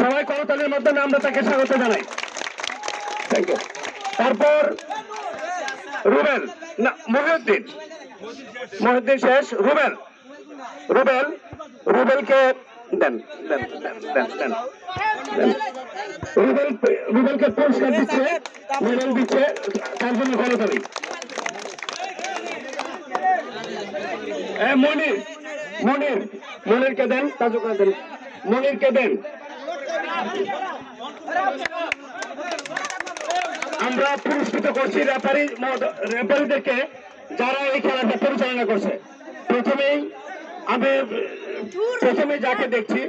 সবাই করতালির মাধ্যমে আমরা তাকে স্বাগত জানাই। Thank you. তারপর রুবেল না মহিউদ্দিন, মহিউদ্দিন শেষ। রুবেলকে দেন দেন দেন দেন দেন রুবেলকে পুরস্কার দিচ্ছে, মেডেল দিচ্ছে, তার জন্য করতালি। মনিরকে দেন, তাজুকে দেন, মনিরকে দেন। আমরা পুরস্কৃত করছি রেফারিদেরকে যারা এই খেলাটা পরিচালনা করছে। প্রথমেই যাকে দেখছি,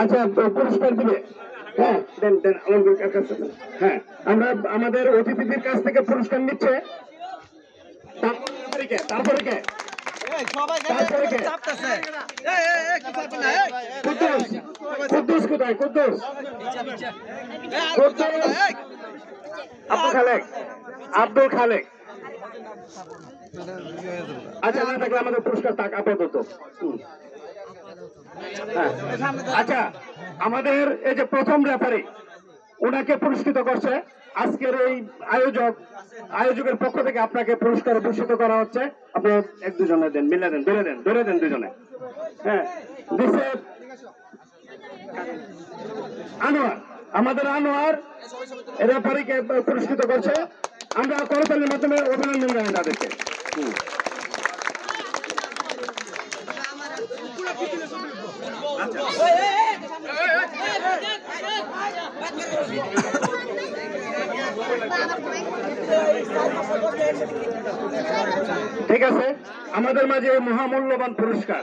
আচ্ছা পুরস্কার দিবে। হ্যাঁ দেন দেন আমাদের কাছে। হ্যাঁ আমরা আমাদের অতিথিদের কাছ থেকে পুরস্কার নিচ্ছে। তারপরে কে কুদ্দুস কোথায়? কুদ্দুস আব্দুল খালেক। আচ্ছা না থাকলে আমাদের পুরস্কার থাক আপাতত। আচ্ছা আমাদের এই যে প্রথম রেফারি, ওনাকে পুরস্কৃত করছে আজকের এই আয়োজকের পক্ষ থেকে আপনাকে পুরস্কার ভূষিত করা হচ্ছে। আপনার এক দুজনে দেন, মিলে দেন, ধরে দেন দুজনে। হ্যাঁ দিছে আনোয়ার, আমাদের আনোয়ার রেফারিকে পুরস্কৃত করছে। আমরা করতালির মাধ্যমে অভিনন্দন জানাই তাদেরকে। ঠিক আছে, আমাদের মাঝে মহামূল্যবান পুরস্কার।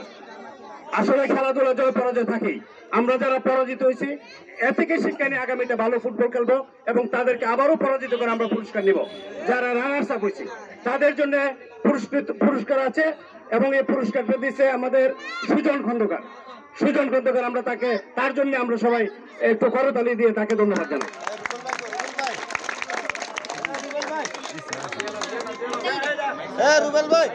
আসলে খেলাধুলা জয় পরাজয় থাকেই। আমরা যারা পরাজিত হয়েছি এ থেকে শিক্ষা নিয়ে আগামীতে ভালো ফুটবল খেলবো এবং তাদেরকে আবারও পরাজিত করে আমরা পুরস্কার নিব। যারা রানার্স আপ হয়েছি তাদের জন্য পুরস্কার আছে এবং এই পুরস্কারটা দিচ্ছে আমাদের সুজন খন্দকার। আমরা তার জন্য আমরা সবাই একটু করতালি দিয়ে তাকে ধন্যবাদ জানাই। রুবেল ভাই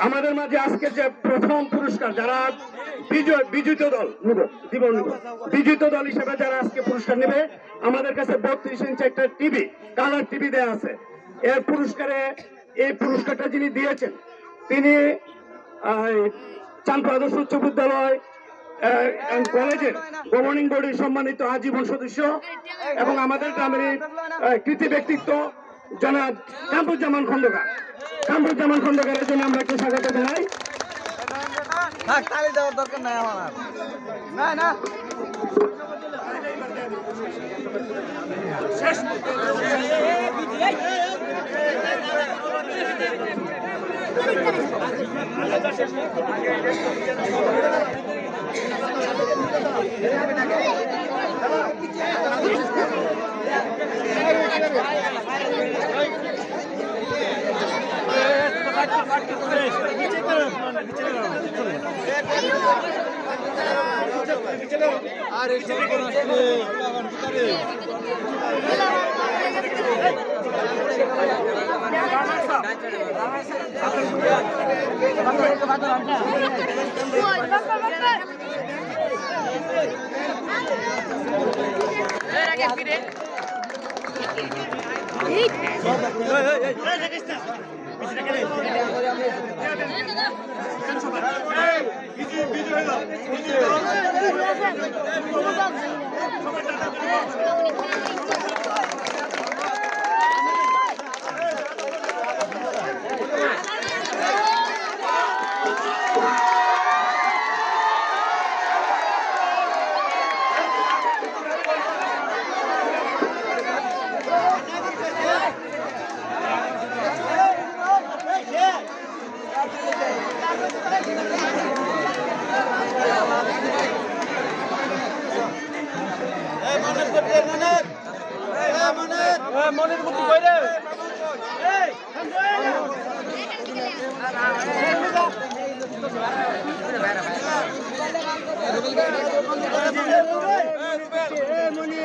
আমাদের মাঝে আজকে যে প্রথম পুরস্কার যারা বিজয়িত দল হিসেবে যারা আজকে পুরস্কার নেবে, আমাদের কাছে 32 ইঞ্চি একটা টিভি, কালার টিভি দেওয়া আছে। এই পুরস্কারটা যিনি দিয়েছেন তিনি চাঁদপুর আদর্শ উচ্চ বিদ্যালয় কলেজের গভর্নিং বডির সম্মানিত আজীবন সদস্য এবং আমাদের গ্রামের কৃতি ব্যক্তিত্ব জনাব কামরুজ্জামান খন্দকারের জন্য আমরা একটু স্বাগত জানাই। দেওয়ার দরকার নাই আমার, না মনের মধ্যে কইরে এই মনি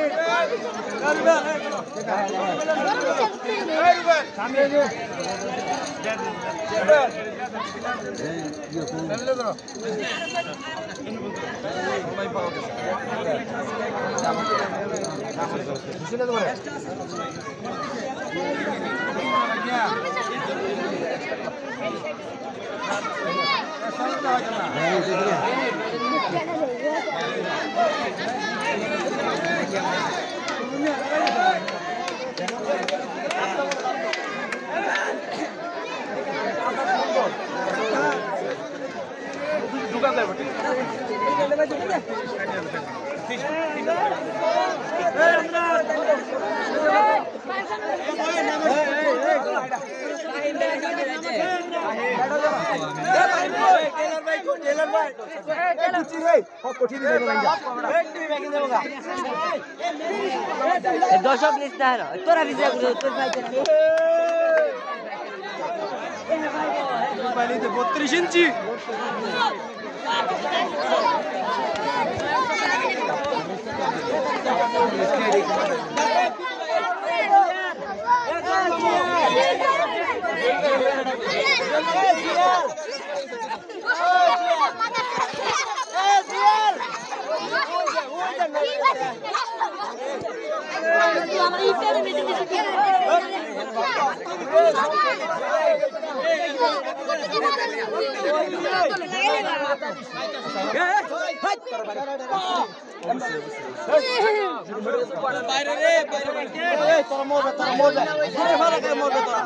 দর্শক লিস্ট না তোরা ভিজা করে তোর ভাইতে 32 ইঞ্চি বাইরে রে বাইরে তোরা মরবে ঘুরে ভালো করে মরবে তোরা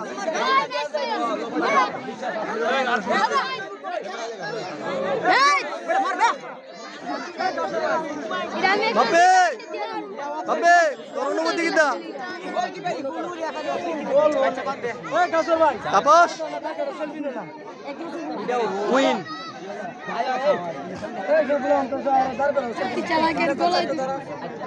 বাপে বাপে তোর অনুমতি কিটা তাপস উইন চালাকের গোলাই